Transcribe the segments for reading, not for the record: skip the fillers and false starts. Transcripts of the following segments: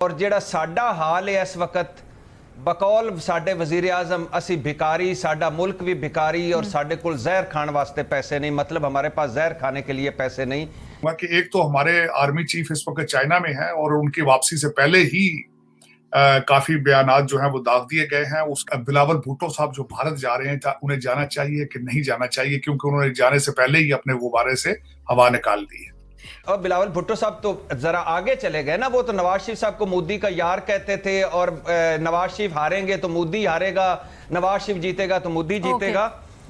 और ਜਿਹੜਾ ਸਾਡਾ ਹਾਲ ਹੈ ਇਸ ਵਕਤ ਬਕੌਲ ਸਾਡੇ ਵਜ਼ੀਰ ਆਜ਼ਮ ਅਸੀਂ भिखारी, साडा मुल्क भी भिखारी और साडे कुल जहर खाने वास्ते पैसे नहीं, मतलब हमारे पास जहर खाने के लिए पैसे नहीं। कि एक तो हमारे आर्मी चीफ इस वक्त चाइना में हैं और उनकी वापसी से पहले ही काफी बयानात जो हैं वो दाग दिए गए हैं। उस बिलावल भुट्टो साहब जो भारत जा रहे हैं, उन्हें जाना चाहिए कि नहीं जाना चाहिए, क्योंकि उन्होंने जाने से पहले ही अपने गुब्बारे से हवा निकाल दी है। और बिलावल भुट्टो साहब तो जरा आगे चले गए ना, वो तो नवाज शरीफ साहब को मोदी का यार कहते थे और नवाज शरीफ हारेंगे तो मोदी हारेगा, नवाज शरीफ जीतेगा तो मोदी जीतेगा।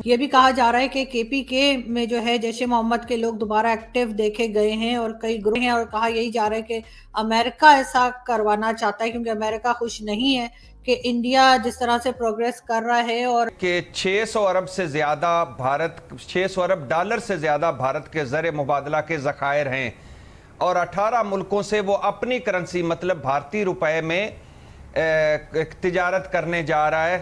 ये भी कहा जा रहा है कि केपीके में जो है जैश ए मोहम्मद के लोग दोबारा एक्टिव देखे गए हैं और कई ग्रुप हैं, और कहा यही जा रहा है कि अमेरिका ऐसा करवाना चाहता है क्योंकि अमेरिका खुश नहीं है कि इंडिया जिस तरह से प्रोग्रेस कर रहा है और कि 600 अरब से ज्यादा भारत 600 अरब डॉलर से ज्यादा भारत के ज़र मुबादला के ज़खायर हैं और 18 मुल्कों से वो अपनी करेंसी मतलब भारतीय रुपए में तिजारत करने जा रहा है।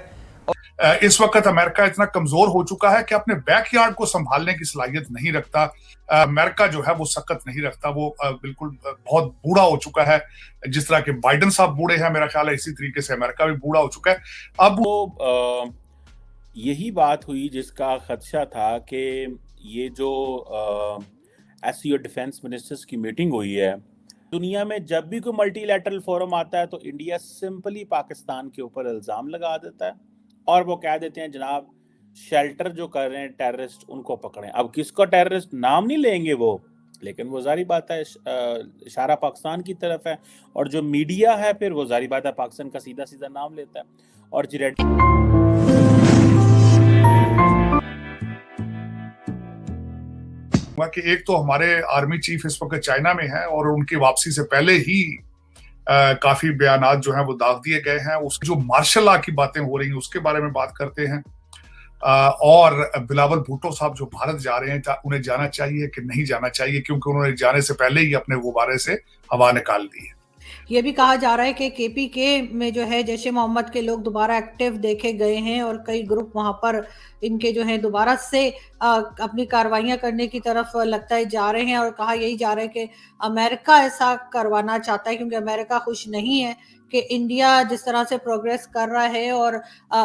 इस वक्त अमेरिका इतना कमजोर हो चुका है कि अपने बैकयार्ड को संभालने की सलाहियत नहीं रखता। अमेरिका जो है वो सकत नहीं रखता, वो बिल्कुल बहुत बूढ़ा हो चुका है। जिस तरह के बाइडन साहब बूढ़े हैं, मेरा ख्याल है इसी तरीके से अमेरिका भी बूढ़ा हो चुका है। अब वो यही बात हुई जिसका खदशा था कि ये जो एससीओ डिफेंस मिनिस्टर्स की मीटिंग हुई है, दुनिया में जब भी कोई मल्टीलैटरल फोरम आता है तो इंडिया सिंपली पाकिस्तान के ऊपर इल्ज़ाम लगा देता है और वो कह देते हैं जनाब शेल्टर जो कर रहे हैं टेररिस्ट उनको पकड़ें। अब किसको टेररिस्ट नाम नहीं लेंगे वो, लेकिन वो जारी बात है इशारा पाकिस्तान की तरफ है और जो मीडिया है फिर वो जारी बात है पाकिस्तान का सीधा सीधा नाम लेता है। और कि एक तो हमारे आर्मी चीफ इस वक्त चाइना में हैं और उनकी वापसी से पहले ही काफी बयानात जो हैं वो दाग दिए गए हैं। उसकी जो मार्शल लॉ की बातें हो रही हैं उसके बारे में बात करते हैं। और बिलावल भुट्टो साहब जो भारत जा रहे हैं, उन्हें जाना चाहिए कि नहीं जाना चाहिए, क्योंकि उन्होंने जाने से पहले ही अपने गुब्बारे से हवा निकाल दी है। ये भी कहा जा रहा है कि केपीके में जो है जैश ए मोहम्मद के लोग दोबारा एक्टिव देखे गए हैं और कई ग्रुप वहां पर इनके जो है दोबारा से अपनी कार्रवाइयां करने की तरफ लगता है जा रहे हैं, और कहा यही जा रहा है कि अमेरिका ऐसा करवाना चाहता है क्योंकि अमेरिका खुश नहीं है कि इंडिया जिस तरह से प्रोग्रेस कर रहा है और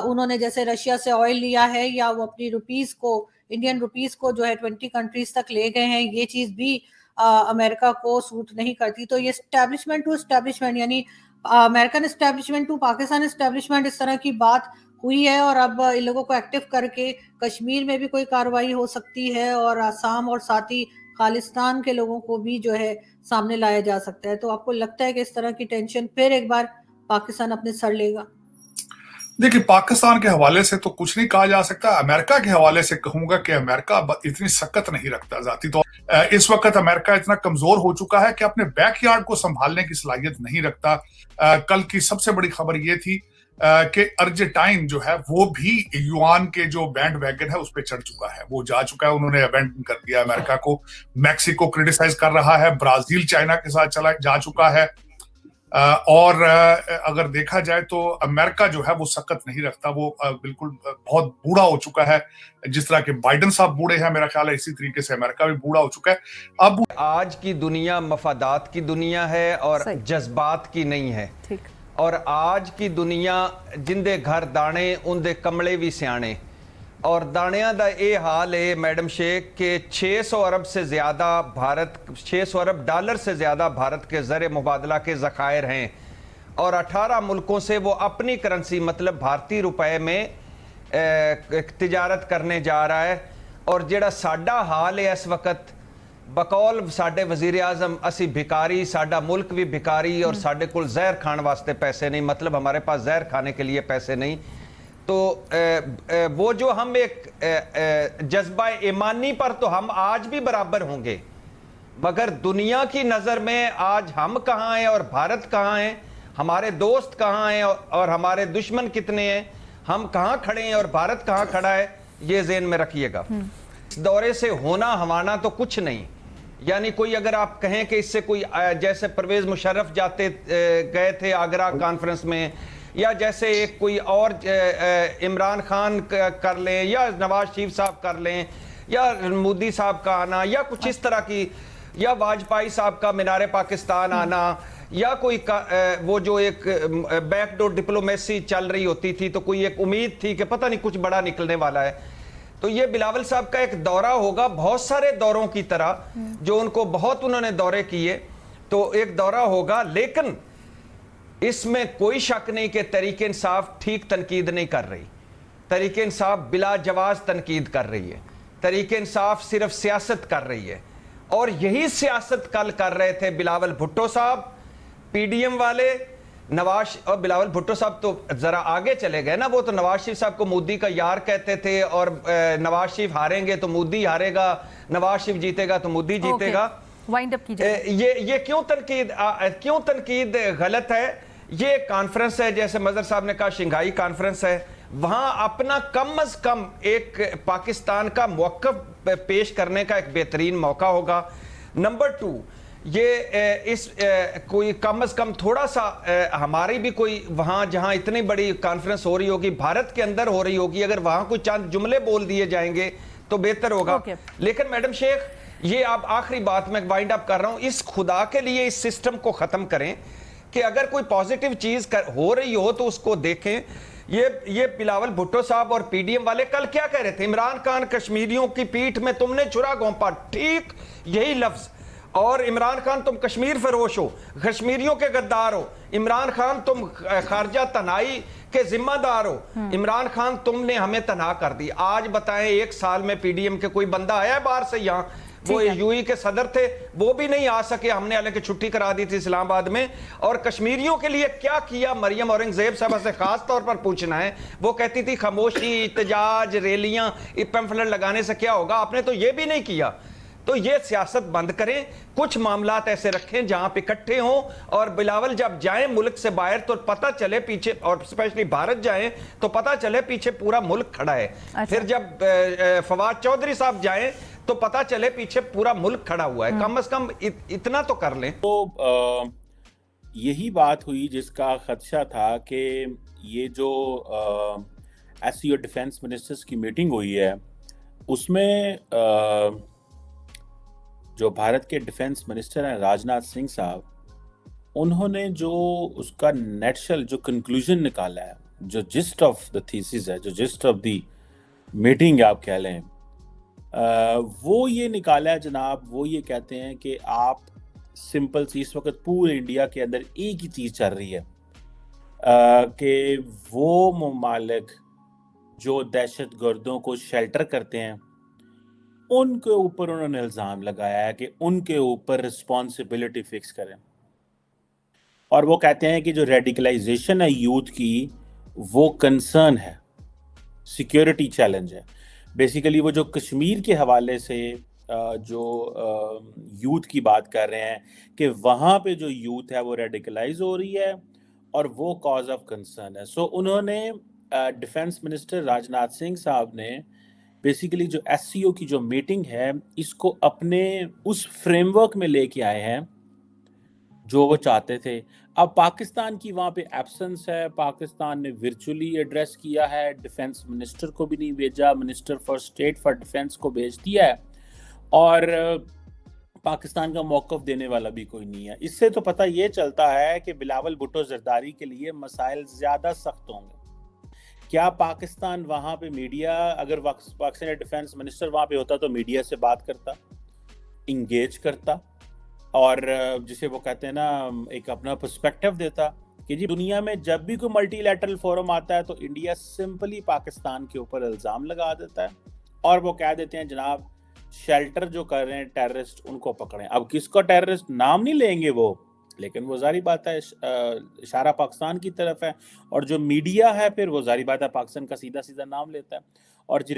उन्होंने जैसे रशिया से ऑयल लिया है या वो अपनी रुपीस को, इंडियन रुपीस को जो है 20 कंट्रीज तक ले गए हैं, ये चीज भी अमेरिका को सूट नहीं करती। तो ये एस्टैब्लिशमेंट टू एस्टैब्लिशमेंट यानी American establishment to Pakistan establishment इस तरह की बात हुई है और अब इन लोगों को एक्टिव करके कश्मीर में भी कोई कार्रवाई हो सकती है और आसाम और साथ ही खालिस्तान के लोगों को भी जो है सामने लाया जा सकता है। तो आपको लगता है कि इस तरह की टेंशन फिर एक बार पाकिस्तान अपने सर लेगा? देखिए, पाकिस्तान के हवाले से तो कुछ नहीं कहा जा सकता। अमेरिका के हवाले से कहूंगा कि अमेरिका इतनी सकत नहीं रखता जाती। तो इस वक्त अमेरिका इतना कमजोर हो चुका है कि अपने बैकयार्ड को संभालने की सलाहियत नहीं रखता। कल की सबसे बड़ी खबर ये थी कि अर्जेंटाइन जो है वो भी युआन के जो बैंड वैगन है उस पर चढ़ चुका है, वो जा चुका है, उन्होंने अबैंडन कर दिया अमेरिका को। मैक्सिको क्रिटिसाइज कर रहा है, ब्राजील चाइना के साथ जा चुका है। और अगर देखा जाए तो अमेरिका जो है वो सकत नहीं रखता, वो बिल्कुल बहुत बूढ़ा हो चुका है। जिस तरह के बाइडन साहब बूढ़े हैं, मेरा ख्याल है इसी तरीके से अमेरिका भी बूढ़ा हो चुका है। अब आज की दुनिया मफादात की दुनिया है और जज्बात की नहीं है। और आज की दुनिया जिंदे घर दाने उनदे कमले भी सियाने, और दाणियां दा ये हाल है मैडम शेख के 600 अरब से ज़्यादा 600 अरब डॉलर से ज़्यादा भारत के ज़र मुबादला के ज़खायर हैं और 18 मुल्कों से वो अपनी करेंसी मतलब भारतीय रुपए में तिजारत करने जा रहा है। और ਜਿਹੜਾ ਸਾਡਾ ਹਾਲ है इस वक्त बकौल साडे वज़ीर आज़म असी भिखारी, साडा मुल्क भी भिखारी और साडे कुल जहर खाने वास्ते पैसे नहीं, मतलब हमारे पास जहर खाने के लिए पैसे नहीं। तो वो जो हम एक जज्बा ईमानी पर तो हम आज भी बराबर होंगे, मगर दुनिया की नज़र में आज हम कहाँ हैं और भारत कहाँ हैं, हमारे दोस्त कहाँ हैं और हमारे दुश्मन कितने हैं, हम कहाँ खड़े हैं और भारत कहाँ खड़ा है, ये ज़हन में रखिएगा। इस दौरे से होना हमारा तो कुछ नहीं, यानी कोई अगर आप कहें कि इससे कोई जैसे परवेज़ मुशर्रफ जाते गए थे आगरा कॉन्फ्रेंस में, या जैसे एक कोई और इमरान खान कर लें या नवाज शरीफ साहब कर लें या मोदी साहब का आना या कुछ इस तरह की, या वाजपेयी साहब का मीनार पाकिस्तान आना या कोई वो जो एक बैकडोर डिप्लोमेसी चल रही होती थी, तो कोई एक उम्मीद थी कि पता नहीं कुछ बड़ा निकलने वाला है। तो ये बिलावल साहब का एक दौरा होगा, बहुत सारे दौरों की तरह, जो उनको बहुत उन्होंने दौरे किए, तो एक दौरा होगा। लेकिन इसमें कोई शक नहीं कि तहरीक इंसाफ ठीक तनकीद नहीं कर रही। तहरीक इंसाफ बिला जवाज तनकीद कर रही है। तहरीक इंसाफ सिर्फ सियासत कर रही है, और यही सियासत कल कर रहे थे बिलावल भुट्टो साहब, पीडीएम वाले, नवाज। और बिलावल भुट्टो साहब तो जरा आगे चले गए ना, वो तो नवाज शरीफ साहब को मोदी का यार कहते थे, और नवाज शरीफ हारेंगे तो मोदी हारेगा, नवाज शरीफ जीतेगा तो मोदी जीतेगा। वाइंड अप कीजिए। ये क्यों तनकीद गलत है? ये कॉन्फ्रेंस है, जैसे मजहर साहब ने कहा शंघाई कॉन्फ्रेंस है, वहां अपना कम अज कम एक पाकिस्तान का मौक़िफ़ पेश करने का एक बेहतरीन मौका होगा। नंबर 2, ये कोई कम अज कम थोड़ा सा हमारी भी कोई वहां जहां इतनी बड़ी कॉन्फ्रेंस हो रही होगी, भारत के अंदर हो रही होगी, अगर वहां कोई चंद जुमले बोल दिए जाएंगे तो बेहतर होगा। लेकिन मैडम शेख, ये आप आखिरी बात में वाइंड अप कर रहा हूं, इस खुदा के लिए इस सिस्टम को खत्म करें कि अगर कोई पॉजिटिव चीज हो रही हो तो उसको देखें। ये बिलावल भुट्टो साहब और पीडीएम वाले कल क्या कह रहे थे? इमरान खान कश्मीरियों की पीठ में तुमने छुरा घोंपा, ठीक यही लफ्ज। और इमरान खान तुम कश्मीर फरोश हो, कश्मीरियों के गद्दार हो। इमरान खान तुम खारजा तनाई के जिम्मेदार हो। इमरान खान तुमने हमें तनहा कर दी। आज बताएं, 1 साल में पीडीएम के कोई बंदा आया है बाहर से? यहाँ वो यूएई के सदर थे, वो भी नहीं आ सके, हमने हालांकि छुट्टी करा दी थी इस्लामाबाद में। और कश्मीरियों के लिए क्या किया? मरियम औरंगजेब साहब से खास तौर पर पूछना है। वो कहती थी खामोशी, इत्तेजाज, रैलियां, पैम्फलेट लगाने से क्या होगा? आपने तो ये भी नहीं किया। तो ये सियासत बंद करें, कुछ मामलात ऐसे रखें जहां पे इकट्ठे हों, और बिलावल जब जाएं मुल्क से बाहर तो पता चले पीछे, और स्पेशली भारत जाएं तो पता चले पीछे पूरा मुल्क खड़ा है। अच्छा। फिर जब फवाद चौधरी साहब जाएं तो पता चले पीछे पूरा मुल्क खड़ा हुआ है। कम से कम इतना तो कर लें। तो यही बात हुई जिसका खदशा था कि ये जो एससीओ डिफेंस मिनिस्टर्स की मीटिंग हुई है, उसमें जो भारत के डिफेंस मिनिस्टर हैं राजनाथ सिंह साहब, उन्होंने जो उसका नेटशल जो कंक्लूजन निकाला है, जो जिस्ट ऑफ द थीसिस है, जो जिस्ट ऑफ द मीटिंग आप कह लें, वो ये निकाला है जनाब। वो ये कहते हैं कि आप सिंपल सी, इस वक्त पूरे इंडिया के अंदर एक ही चीज़ चल रही है कि वो ममालिक जो दहशत गर्दों को शेल्टर करते हैं, उनके ऊपर उन्होंने इल्ज़ाम लगाया है कि उनके ऊपर रिस्पॉन्सिबिलिटी फिक्स करें। और वो कहते हैं कि जो रेडिकलाइजेशन है यूथ की, वो कंसर्न है, सिक्योरिटी चैलेंज है। बेसिकली वो जो कश्मीर के हवाले से जो यूथ की बात कर रहे हैं कि वहाँ पे जो यूथ है वो रेडिकलाइज हो रही है और वो कॉज ऑफ कंसर्न है। सो उन्होंने डिफेंस मिनिस्टर राजनाथ सिंह साहब ने बेसिकली जो एससीओ की जो मीटिंग है, इसको अपने उस फ्रेमवर्क में लेके आए हैं जो वो चाहते थे। अब पाकिस्तान की वहाँ पे एब्सेंस है, पाकिस्तान ने वर्चुअली एड्रेस किया है, डिफेंस मिनिस्टर को भी नहीं भेजा, minister for state for defence को भेज दिया है, और पाकिस्तान का मौक़िफ़ देने वाला भी कोई नहीं है। इससे तो पता ये चलता है कि बिलावल भुट्टो जरदारी के लिए मसाइल ज़्यादा सख्त होंगे। क्या पाकिस्तान वहाँ पे मीडिया, अगर पाकिस्तानी डिफेंस मिनिस्टर वहाँ पे होता तो मीडिया से बात करता, इंगेज करता, और जिसे वो कहते हैं ना, एक अपना पर्सपेक्टिव देता कि जी दुनिया में जब भी कोई मल्टीलैटरल फोरम आता है तो इंडिया सिंपली पाकिस्तान के ऊपर इल्ज़ाम लगा देता है और वो कह देते हैं जनाब शेल्टर जो कर रहे हैं टेररिस्ट, उनको पकड़ें। अब किसको टेररिस्ट नाम नहीं लेंगे वो, लेकिन वो जारी बात है इशारा पाकिस्तान की तरफ है, और जो मीडिया है फिर वो जारी बात है पाकिस्तान का सीधा सीधा नाम लेता है। और जी